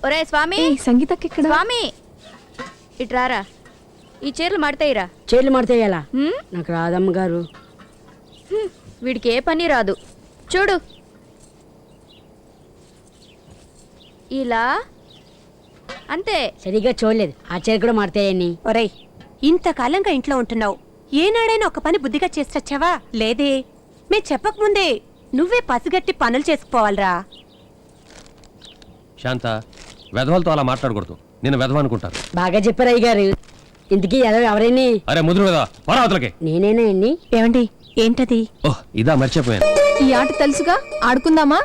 ఒరే స్వామి, సంగీతకి ఇక్కడ స్వామి ఇట్రారా, ఈ చీరలు మడతాయిరా. చీరలు మడతాయాలా? నాకు రాదమ్మ గారు. వీడికి ఏ పని రాదు. చూడు ఇలా అంతే. సరిగ్గా చూడలేదు. ఆ చీర కూడా మడతాయని. ఒరేయ్, ఇంతకాలంగా ఇంట్లో ఉంటున్నావు, ఏనాడైనా ఒక పని బుద్ధిగా చేసొచ్చావా? లేదే. మే చెప్పకముందే నువ్వే పసిగట్టి పనులు చేసుకుపోవాలరా. శాంత, వెధవలతో అలా మాట్లాడకూడదు. నేను వెధవ అనుకుంటాను. బాగా చెప్పారు అయ్య గారు. ఇంతకీ ఎవరైనా? అరే ముదురు వెధవ, పరావతలకి. నేనేనా అండి? ఏమండి, ఏంటది? ఓహ్, ఇదా మర్చిపోయాను. ఈ ఆట తెలుసుగా, ఆడుకుందామా?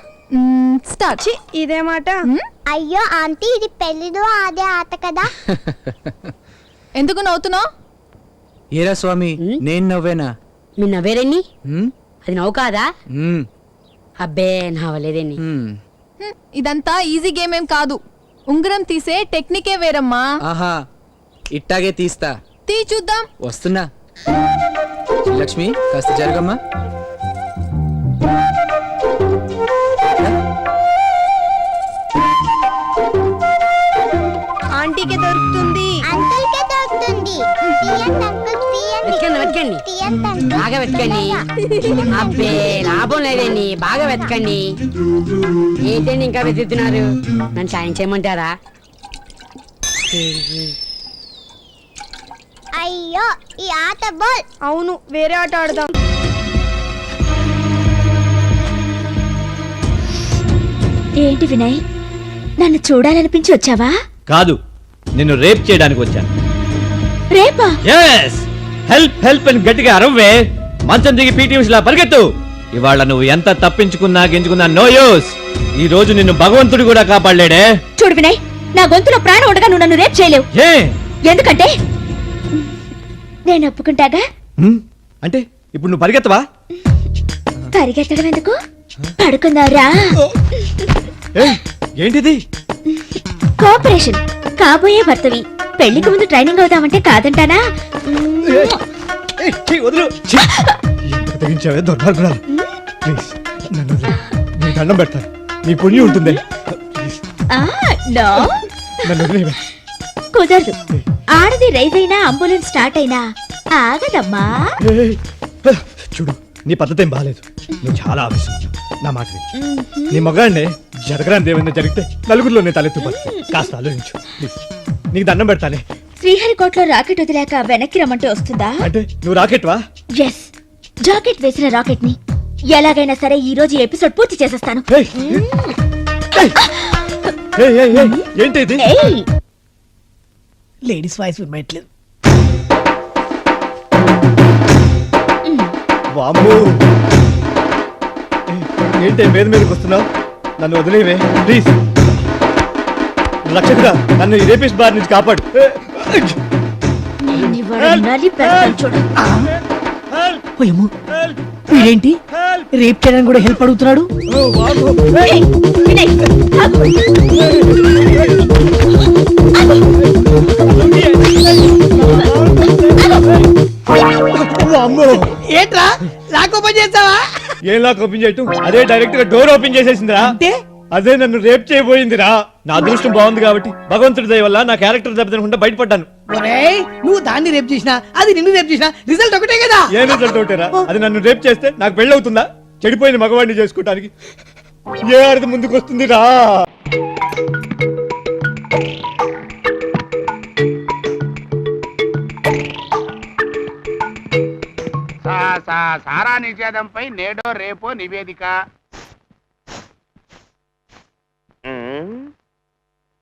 స్టార్ట్. ఇదే మాట. అయ్యో ఆంటీ, ఇది పెళ్లిలో ఆడే ఆట కదా. ఎందుకు నవ్వుతున్నావు? ఏరా స్వామి, నేను నవ్వేనా? మీ నవ్వేరేని? అది నవ్వు కాదా? అబ్బే, నవ్వలేదేని. ఇదంతా ఈజీ గేమ్ ఏం కాదు. ఉంగరం తీసే టెక్నికే వేరమ్మా. ఆహా, ఇట్టాగే తీస్తా. తీ చూద్దాం. వస్తున్నా. లక్ష్మి, కాస్త జరగమ్మా. ఆంటీకి దొరుకుతుంది. అంకుల్కే దొరుకుతుంది. తీయండి అంకుల్, తీయండి. వెతకండి. తీయండి అంకుల్. బాగా వెతకండి. అబ్బే, లాభం లేదండి. బాగా వెతకండి. ఏంటండి ఇంకా వెతుకుతున్నారు? నన్ను సాయం చేయమంటారా? అయ్యో, ఈ ఆట బాల్. అవును, వేరే ఆట ఆడదాం. ఏంటి వినయ్, నన్ను చూడాలనిపించి వచ్చావా? కాదు, నిన్ను రేప్ చేయడానికి వచ్చాను. రేపా? yes హెల్ప్ హెల్ప్ అని గట్టిగా అరవే. మంచం దిగి పీటీసీలా పరిగెత్తు. ఇవాళ నువ్వు ఎంత తప్పించుకున్నా గించుకున్నా నో యూస్. ఈ రోజు నిన్ను భగవంతుడు కూడా కాపాడలేడే. చూడు వినయ్, నా గొంతులో ప్రాణం ఉండగా నువ్వు నన్ను రేప్ చేయలేవు. ఏ? ఎందుకంటే నేను ఒప్పుకుంటాగా. అంటే ఇప్పుడు నువ్వు పరిగెత్తవా? పరిగెత్తడం ఎందుకు? పడుకుందావురా. ఏంటిది? కోఆపరేషన్. కాబోయే భర్తవి. పెళ్లికి ముందు ట్రైనింగ్ అవుతామంటే కాదంటానా? వదులు. తెగించావే దొర్భాగ్రాలు. ప్లీజ్ నన్ను నీ దండం పెడతాను. నీ పుణ్యం ఉంటుంది. నో, నన్ను కుదరదు. ఆడది రైజ్ అయినా అంబులెన్స్ స్టార్ట్ అయినా ఆగదమ్మా. చూడు, నీ పద్ధతి ఏం బాగాలేదు. నువ్వు చాలా ఆవేశం. నా మాట విను. నీ మగాడినే జరగరాని ఏమైనా జరిగితే నలుగురిలో నేను తలెత్తుపడు. కాస్త ఆలోచించు ప్లీజ్. నీకు దండం పెడతానే. శ్రీహరికోటలో రాకెట్ వదిలేక వెనక్కి రమ్మంటే వస్తుందా? అంటే నువ్వు రాకెట్వా? ఎస్, జాకెట్ వేసిన రాకెట్ ని ఎలాగైనా సరే ఈ రోజు ఎపిసోడ్ పూర్తి చేసేస్తాను. ఏంటి ఇది? లేడీస్ వాయిస్ వినట్లేదు. ఏంటి మీద మీదకి వస్తున్నావు? నన్ను వదిలేవే ప్లీజ్. రక్షకుడా, నన్ను రేపిస్ట్ బార్ నుంచి కాపాడు. వీడేంటి రేప్ చేయడానికి కూడా హెల్ప్ అడుగుతున్నాడు? ఏంట్రా లాక్ ఓపెన్ చేస్తావా? ఏం లాక్ ఓపెన్ చేయటం? అదే డైరెక్ట్ గా డోర్ ఓపెన్ చేసేసిందిరా. అదే నన్ను రేప్ చేయబోయిందిరా. నా అదృష్టం బాగుంది కాబట్టి భగవంతుడి దయ వల్ల నా క్యారెక్టర్ దెబ్బతినకుండా బయటపడ్డాను. నువ్వు దాన్ని రేప్ చేసినా అది నిన్ను రేప్ చేసినా రిజల్ట్ ఒకటే కదా. ఏ రిజల్ట్ ఒకటేరా? అది నన్ను రేప్ చేస్తే నాకు పెళ్ళవుతుందా? చెడిపోయిన మగవాడిని చేసుకోవటానికి ఏ అర్థం ముందుకు వస్తుందిరా? సారా నిషేధంపై నేడో రేపో నివేదిక.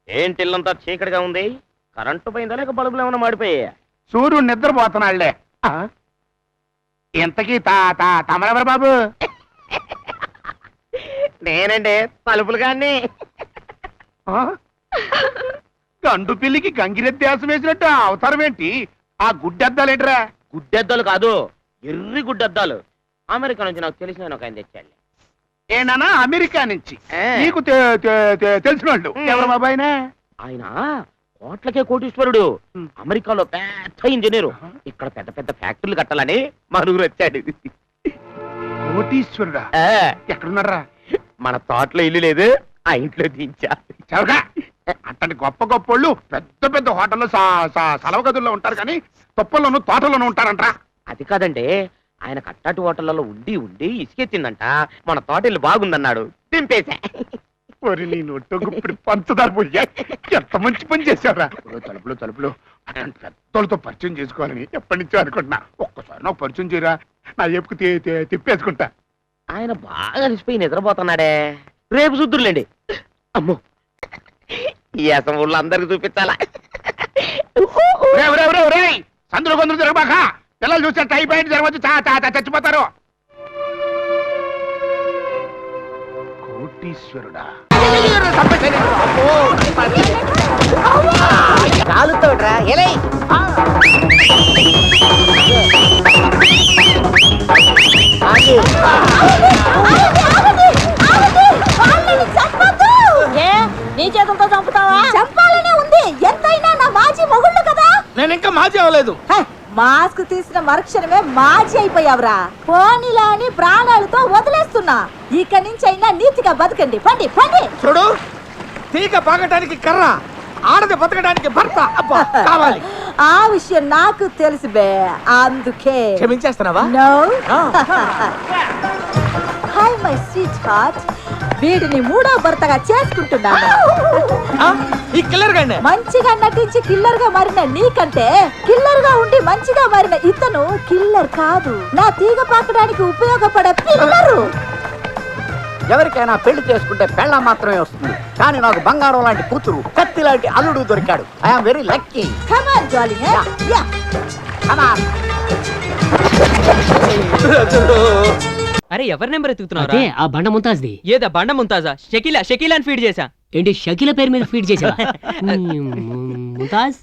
ఏంటిల్లంతా చీకటిగా ఉంది? కరెంటు పోయిందా లేక బల్బులు ఏమైనా మాడిపోయా? సూర్యుడు నిద్రపోతున్నాళ్లే. ఇంతకీ తమరెవరు బాబు? నేనండి, తలుపులు గాని. గండు పిల్లికి గంగిరెద్దేశం వేసినట్టు అవతారం ఏంటి? ఆ గుడ్డెద్దాలేంట్రా? గుడ్డెద్దాలు కాదు, ఎర్రి గుడ్డెద్దాలు. అమెరికా నుంచి నాకు తెలిసిన ఒక ఆయన తెచ్చాడు. ఏనా అమెరికా నుంచి? నీకు తెలిసిన వాళ్ళు ఎవరు బాబు? ఆయన కోట్లకే కోటీశ్వరుడు. అమెరికాలో పెద్ద ఇంజనీరు. ఇక్కడ పెద్ద పెద్ద ఫ్యాక్టరీలు కట్టాలని మరుగురు వచ్చాడు. కోటీశ్వరుడా? ఎక్కడున్నారా? మన తోటలో ఇల్లు లేదు, ఆ ఇంట్లో దించా. చవగా అట్లాంటి గొప్ప గొప్పోళ్ళు పెద్ద పెద్ద హోటల్లో సలవ గదుల్లో ఉంటారు కానీ తొప్పల్లోనూ తోటల్లోనూ ఉంటారంట్రా. అది కాదండి, ఆయన కట్టాటి హోటళ్లలో ఉండి ఉండి ఇసుకెత్తిందంట. మన తోటలు బాగుందన్నాడు, దింపేశా. ఒరి నీ నొట్టు ఇప్పుడు పంచదార పోయా, ఎంత మంచి పని చేశారా. తలుపులు అట్లాంటి పెద్దోళ్ళతో పరిచయం చేసుకోవాలని ఎప్పటి నుంచో అనుకుంటున్నా. ఒక్కసారి నాకు పరిచయం చేయరా, నా ఎప్పుకు తిప్పేసుకుంటా. ఆయన బాగా అలసిపోయి నిద్రపోతున్నాడే. రేపు చూద్దురులేండి. అమ్మో, ఈ అసం ఊళ్ళో అందరికి చూపించాలా? సందులు కొందరు జరగబాక, పిల్లలు చూస్తే టైఫాయిడ్ జరగవచ్చు, చచ్చిపోతారు. కోటీశ్వరుడా, నీ చేతులతో చంపుతావా? చంపాలనే ఉంది, ఎంతైనా నా మాజీ మొగుళ్ళు కదా. నేను ఇంకా మాజీ అవ్వలేదు. మాస్క్ తీసిన మరుక్షణమే మాజీ అయిపోయావురా. పోనీలా అని ప్రాణాలతో వదిలేస్తున్నా. ఇక నుంచి అయినా నీతిగా బతకండి. పండి పండి. చూడు, తీగ పాగటానికి కర్ర, ఆడది బతకడానికి భర్త కావాలి. ఆ విషయం నాకు తెలుసు బే, అందుకే క్షమించేస్తున్నావా? No. Hi my sweetheart, వీడిని మూడో భర్తగా చేసుకుంటున్నాను. ఈ కిల్లర్ గండి మంచిగా నటించి కిల్లర్ గా మారిన నీకంటే కిల్లర్ గా ఉండి మంచిగా మారిన ఇతను కిల్లర్ కాదు, నా తీగ పాకడానికి ఉపయోగపడే పిల్లరు. ఎవరికైనా పెళ్లి చేసుకుంటే పెళ్ళ మాత్రమే వస్తుంది, కానీ నాకు బంగారం లాంటి కూతురు, కత్తి లాంటి అల్లుడు దొరికాడు. I'm very lucky. Come on darling, yeah come on. అరే ఎవరి నెంబర్ ఎత్తుకుతున్నావు? అదే ఆ బండ ముంతాజ్ది. ఏదా బండ ముంతాజా? షకీలా అని ఫీడ్ చేశా. ఏంటి షకీల పేరు మీద ఫీడ్ చేసా? ముంతాజ్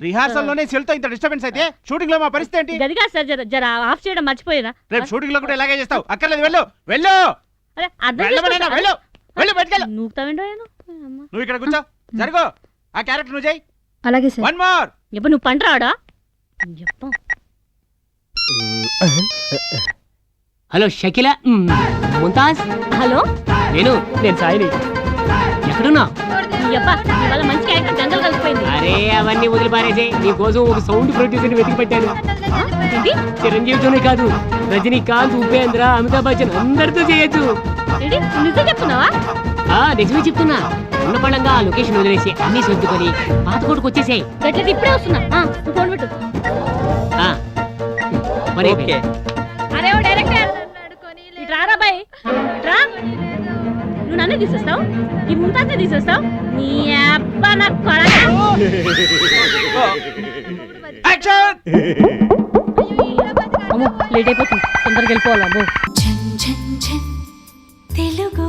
రిహార్సల్ లోనే సెల్తో ఇంత డిస్టర్బెన్స్ అయితే షూటింగ్ లో మా పరిస్థితి ఏంటి? గదిగా సార్ జర ఆఫ్ చేయడం మర్చిపోయినా. రేపు షూటింగ్ లో కూడా ఇలాగే చేస్తావు. అక్కర్లేదు, వెళ్ళు వెళ్ళు. నూకుతావేంటో. నువ్వు ఇక్కడ కూర్చో, జరుగు. ఆ క్యారెక్టర్ నువ్వు చేయి. అలాగే సార్. One more. ఎప్పుడు నువ్వు పంట రావడా? హలో షకీల, ముంతాజ్. హలో, నేను సాయిని. ఎక్కడున్నా? ఇవాళ మంచి క్యారెక్టర్ గంగలు కలిసిపోయింది. అరే అవన్నీ వదిలిపారేసే, నీ కోసం ఒక సౌండ్ ప్రొడ్యూసర్ వెతికి పెట్టాను. చిరంజీవితోనే కాదు, రజనీకాంత్, ఉపేంద్ర, అమితాబ్ బచ్చన్ అందరితో చేయొచ్చు. నిజం చెప్తున్నావా? నిజమే చెప్తున్నా. ఉన్న పళ్ళంగా ఆ లొకేషన్ వదిలేసి అన్ని సర్దుకొని పాత కోటకు వచ్చేసాయి. గట్లయితే ఇప్పుడే వస్తున్నా. ఫోన్ పెట్టు. ఓకే. అరే ఓ డైరెక్టర్ ఇటు రారా బాయ్, ఇట్రా. నువ్వు నన్ను తీసేస్తావు, ఈ ముంతాజే తీసేస్తావు. నీ అబ్బా నా కొడక. లేట్ అయిపోతుంది, తొందరగా వెళ్ళిపోవాలి. తెలుగు